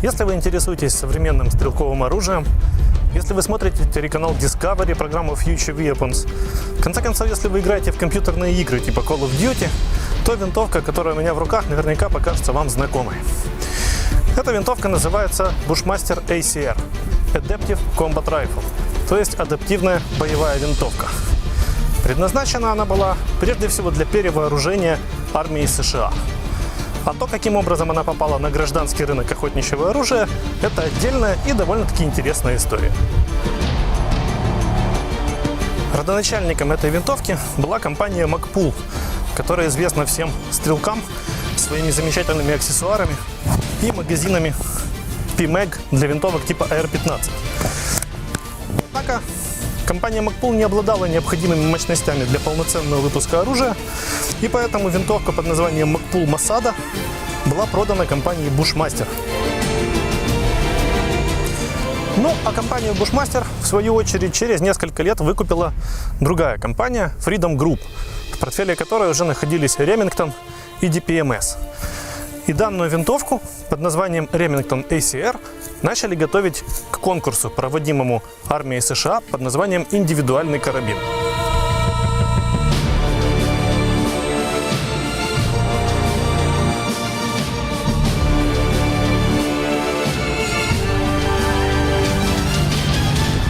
Если вы интересуетесь современным стрелковым оружием, если вы смотрите телеканал Discovery, программу Future Weapons, в конце концов, если вы играете в компьютерные игры типа Call of Duty, то винтовка, которая у меня в руках, наверняка покажется вам знакомой. Эта винтовка называется Bushmaster ACR – Adaptive Combat Rifle, то есть адаптивная боевая винтовка. Предназначена она была прежде всего для перевооружения армии США. А то, каким образом она попала на гражданский рынок охотничьего оружия, это отдельная и довольно-таки интересная история. Родоначальником этой винтовки была компания Magpul, которая известна всем стрелкам своими замечательными аксессуарами и магазинами PMAG для винтовок типа AR-15. Однако компания Magpul не обладала необходимыми мощностями для полноценного выпуска оружия, и поэтому винтовка под названием Magpul Masada была продана компанией Bushmaster. Ну, а компанию Bushmaster, в свою очередь, через несколько лет выкупила другая компания Freedom Group, в портфеле которой уже находились Remington и DPMS. И данную винтовку под названием Remington ACR начали готовить к конкурсу, проводимому армией США под названием «Индивидуальный карабин».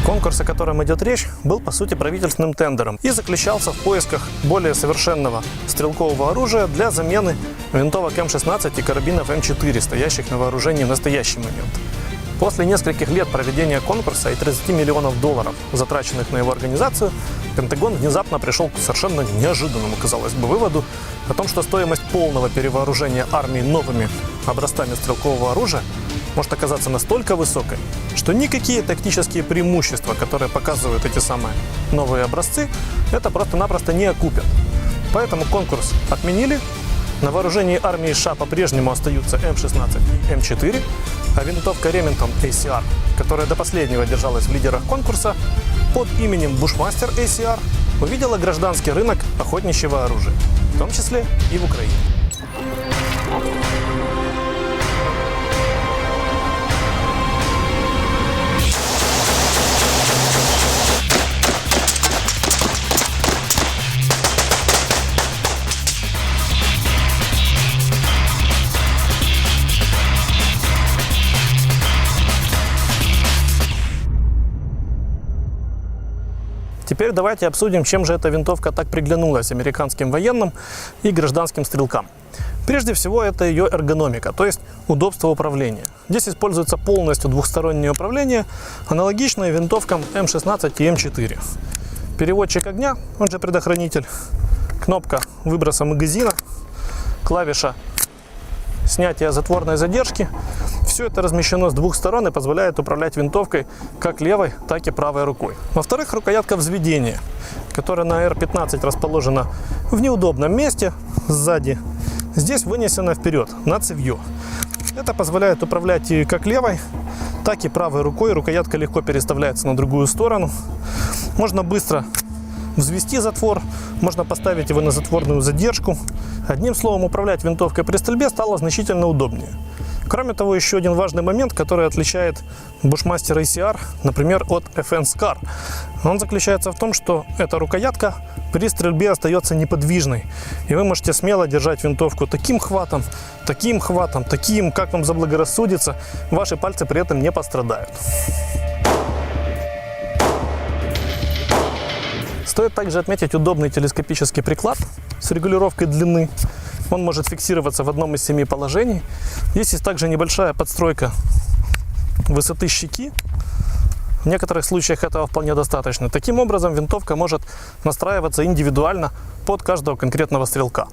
Конкурс, о котором идет речь, был по сути правительственным тендером и заключался в поисках более совершенного стрелкового оружия для замены винтовок М-16 и карабинов М-4, стоящих на вооружении в настоящий момент. После нескольких лет проведения конкурса и 30 миллионов долларов, затраченных на его организацию, Пентагон внезапно пришел к совершенно неожиданному, казалось бы, выводу о том, что стоимость полного перевооружения армии новыми образцами стрелкового оружия может оказаться настолько высокой, что никакие тактические преимущества, которые показывают эти самые новые образцы, это просто-напросто не окупят. Поэтому конкурс отменили. На вооружении армии США по-прежнему остаются М-16 и М-4, а винтовка Remington ACR, которая до последнего держалась в лидерах конкурса, под именем Bushmaster ACR увидела гражданский рынок охотничьего оружия, в том числе и в Украине. Теперь давайте обсудим, чем же эта винтовка так приглянулась американским военным и гражданским стрелкам. Прежде всего, это ее эргономика, то есть удобство управления. Здесь используется полностью двухстороннее управление, аналогичное винтовкам М-16 и М-4. Переводчик огня, он же предохранитель, кнопка выброса магазина, клавиша снятия затворной задержки. Все это размещено с двух сторон и позволяет управлять винтовкой как левой, так и правой рукой. Во-вторых, рукоятка взведения, которая на AR-15 расположена в неудобном месте сзади, здесь вынесена вперед, на цевьё. Это позволяет управлять и как левой, так и правой рукой. Рукоятка легко переставляется на другую сторону. Можно быстро взвести затвор, можно поставить его на затворную задержку. Одним словом, управлять винтовкой при стрельбе стало значительно удобнее. Кроме того, еще один важный момент, который отличает Bushmaster ACR, например, от FN SCAR. Он заключается в том, что эта рукоятка при стрельбе остается неподвижной. И вы можете смело держать винтовку таким хватом, таким, как вам заблагорассудится. Ваши пальцы при этом не пострадают. Стоит также отметить удобный телескопический приклад с регулировкой длины. Он может фиксироваться в одном из 7 положений. Здесь есть также небольшая подстройка высоты щеки. В некоторых случаях этого вполне достаточно. Таким образом, винтовка может настраиваться индивидуально под каждого конкретного стрелка.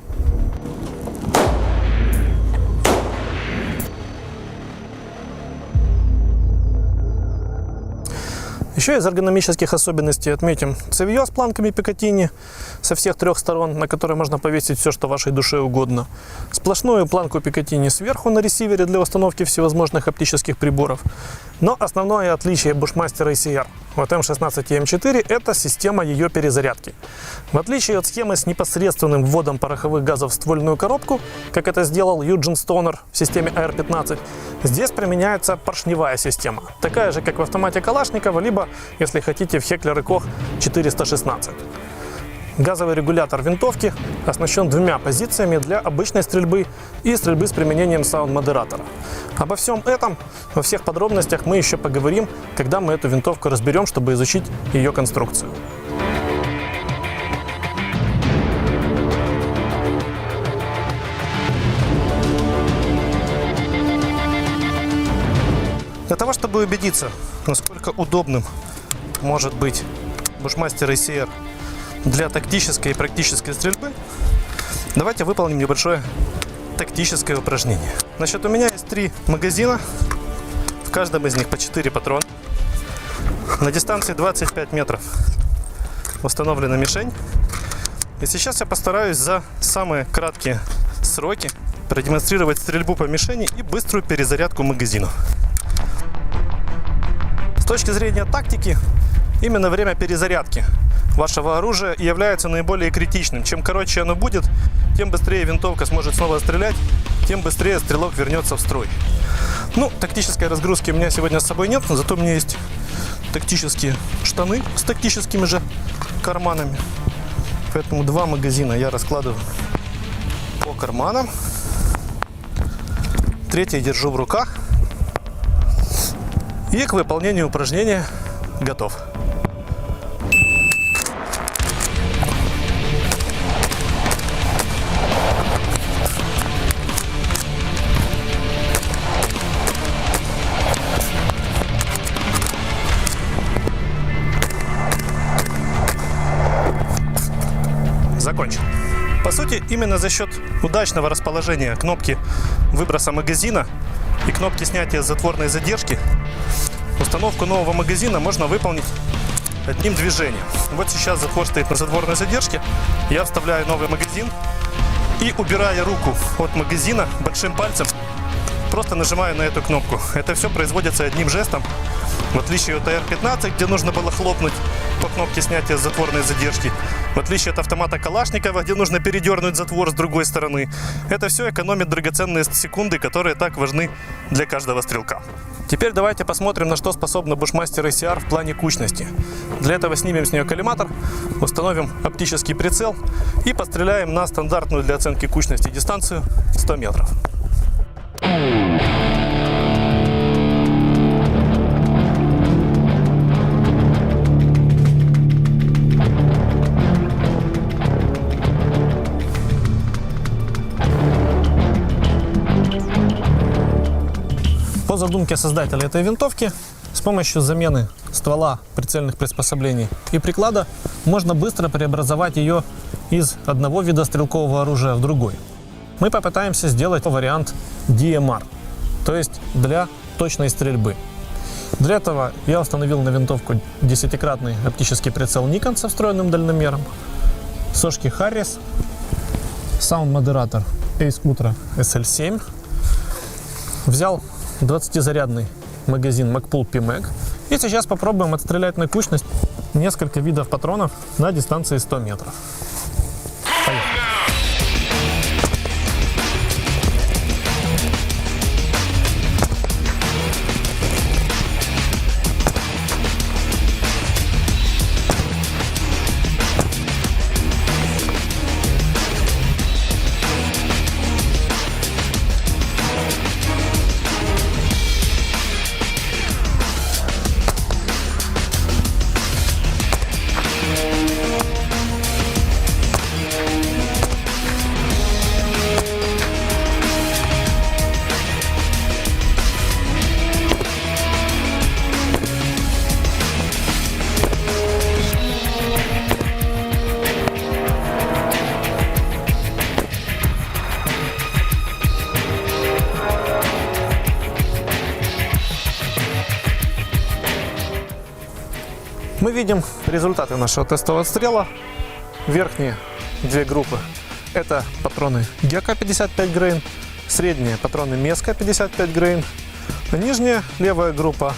Еще из эргономических особенностей отметим цевьё с планками Пикатини со всех 3 сторон, на которые можно повесить все, что вашей душе угодно. Сплошную планку Пикатини сверху на ресивере для установки всевозможных оптических приборов. Но основное отличие Bushmaster ACR от М16 и М4 – это система ее перезарядки. В отличие от схемы с непосредственным вводом пороховых газов в ствольную коробку, как это сделал Юджин Стонер в системе AR-15, здесь применяется поршневая система, такая же, как в автомате Калашникова, либо, если хотите, в Heckler & Koch 416. Газовый регулятор винтовки оснащен двумя позициями для обычной стрельбы и стрельбы с применением саунд-модератора. Обо всем этом, во всех подробностях мы еще поговорим, когда мы эту винтовку разберем, чтобы изучить ее конструкцию. Для того, чтобы убедиться, насколько удобным может быть Bushmaster ACR для тактической и практической стрельбы, давайте выполним небольшое тактическое упражнение. Значит, у меня есть 3 магазина, в каждом из них по 4 патрона. На дистанции 25 метров установлена мишень. И сейчас я постараюсь за самые краткие сроки продемонстрировать стрельбу по мишени и быструю перезарядку магазина. С точки зрения тактики, именно время перезарядки вашего оружия является наиболее критичным. Чем короче оно будет, тем быстрее винтовка сможет снова стрелять, тем быстрее стрелок вернется в строй. Ну, тактической разгрузки у меня сегодня с собой нет, но зато у меня есть тактические штаны с тактическими же карманами. Поэтому 2 магазина я раскладываю по карманам. 3-й держу в руках. И к выполнению упражнения готов. Закончил. По сути, именно за счет удачного расположения кнопки выброса магазина и кнопки снятия затворной задержки установку нового магазина можно выполнить одним движением. Вот сейчас затвор стоит на затворной задержке, я вставляю новый магазин и, убирая руку от магазина, большим пальцем просто нажимаю на эту кнопку. Это все производится одним жестом, в отличие от AR-15, где нужно было хлопнуть по кнопке снятия затворной задержки, в отличие от автомата Калашникова, где нужно передернуть затвор с другой стороны. Это все экономит драгоценные секунды, которые так важны для каждого стрелка. Теперь давайте посмотрим, на что способна Bushmaster ACR в плане кучности. Для этого снимем с нее коллиматор, установим оптический прицел и постреляем на стандартную для оценки кучности дистанцию 100 метров. По задумке создателя этой винтовки, с помощью замены ствола, прицельных приспособлений и приклада можно быстро преобразовать ее из одного вида стрелкового оружия в другой. Мы попытаемся сделать вариант DMR, то есть для точной стрельбы. Для этого я установил на винтовку 10-кратный оптический прицел Nikon со встроенным дальномером, сошки Harris, саунд-модератор Ace Ultra SL7, взял 20-зарядный магазин Magpul PMag. И сейчас попробуем отстрелять на кучность несколько видов патронов на дистанции 100 метров. Поехали. Мы видим результаты нашего тестового отстрела. Верхние 2 группы – это патроны Gecko 55 грейн, средние патроны Meska 55 грейн, а нижняя левая группа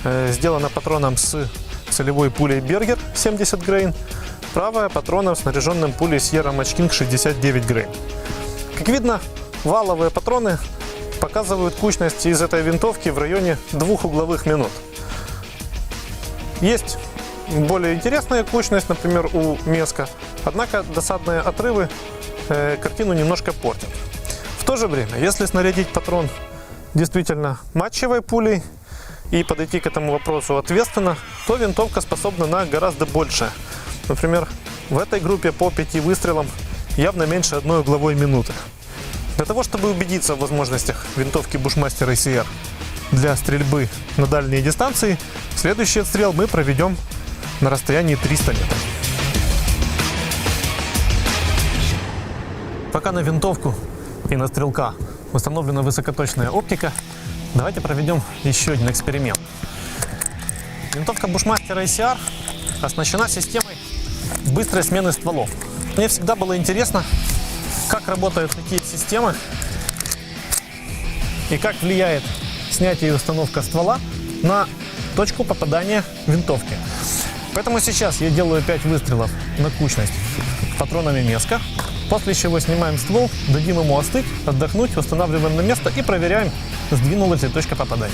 сделана патроном с целевой пулей Berger 70 грейн, правая патроном, снаряженным пулей Sierra Match King 69 грейн. Как видно, валовые патроны показывают кучность из этой винтовки в районе 2 угловых минут. Есть более интересная кучность, например, у Меска, однако досадные отрывы картину немножко портят. В то же время, если снарядить патрон действительно матчевой пулей и подойти к этому вопросу ответственно, то винтовка способна на гораздо большее. Например, в этой группе по 5 выстрелам явно меньше 1 угловой минуты. Для того, чтобы убедиться в возможностях винтовки Bushmaster ACR для стрельбы на дальние дистанции, следующий отстрел мы проведем на расстоянии 300 метров. Пока на винтовку и на стрелка установлена высокоточная оптика, давайте проведем еще один эксперимент. Винтовка Bushmaster ACR оснащена системой быстрой смены стволов. Мне всегда было интересно, как работают такие системы и как влияет снятие и установка ствола на точку попадания винтовки. Поэтому сейчас я делаю 5 выстрелов на кучность патронами Меска, после чего снимаем ствол, дадим ему остыть, отдохнуть, устанавливаем на место и проверяем, сдвинулась ли точка попадания.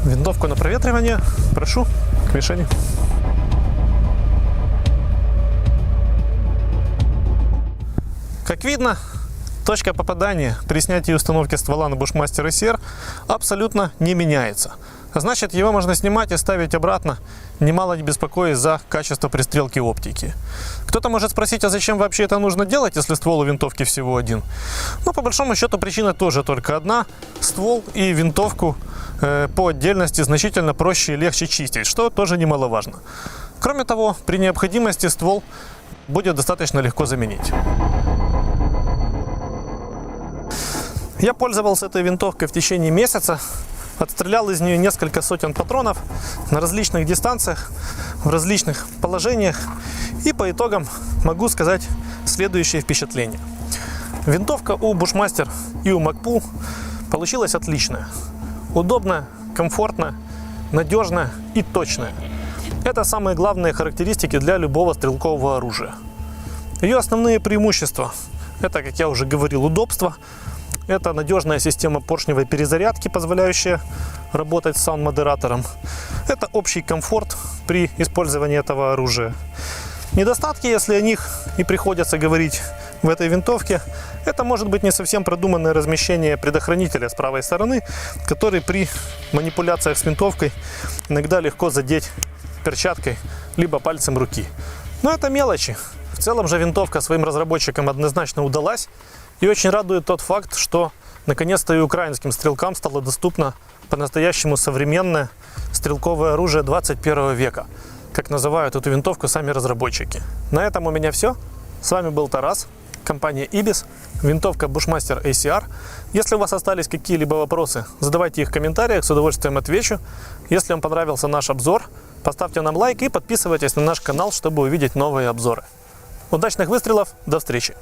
Винтовку на проветривание прошу к мишени. Как видно, точка попадания при снятии и установке ствола на Bushmaster ACR абсолютно не меняется. Значит, его можно снимать и ставить обратно, немало не беспокоясь за качество пристрелки оптики. Кто-то может спросить, а зачем вообще это нужно делать, если ствол у винтовки всего один? Ну, по большому счету, причина тоже только одна. Ствол и винтовку по отдельности значительно проще и легче чистить, что тоже немаловажно. Кроме того, при необходимости ствол будет достаточно легко заменить. Я пользовался этой винтовкой в течение месяца, отстрелял из нее несколько сотен патронов на различных дистанциях, в различных положениях, и по итогам могу сказать следующее впечатление. Винтовка у Bushmaster и у Magpul получилась отличная. Удобная, комфортная, надежная и точная. Это самые главные характеристики для любого стрелкового оружия. Ее основные преимущества – это, как я уже говорил, удобство. Это надежная система поршневой перезарядки, позволяющая работать с саунд-модератором. Это общий комфорт при использовании этого оружия. Недостатки, если о них и приходится говорить в этой винтовке, это может быть не совсем продуманное размещение предохранителя с правой стороны, который при манипуляциях с винтовкой иногда легко задеть перчаткой либо пальцем руки. Но это мелочи. В целом же винтовка своим разработчикам однозначно удалась. И очень радует тот факт, что наконец-то и украинским стрелкам стало доступно по-настоящему современное стрелковое оружие 21 века, как называют эту винтовку сами разработчики. На этом у меня все. С вами был Тарас, компания Ibis, винтовка Bushmaster ACR. Если у вас остались какие-либо вопросы, задавайте их в комментариях, с удовольствием отвечу. Если вам понравился наш обзор, поставьте нам лайк и подписывайтесь на наш канал, чтобы увидеть новые обзоры. Удачных выстрелов, до встречи!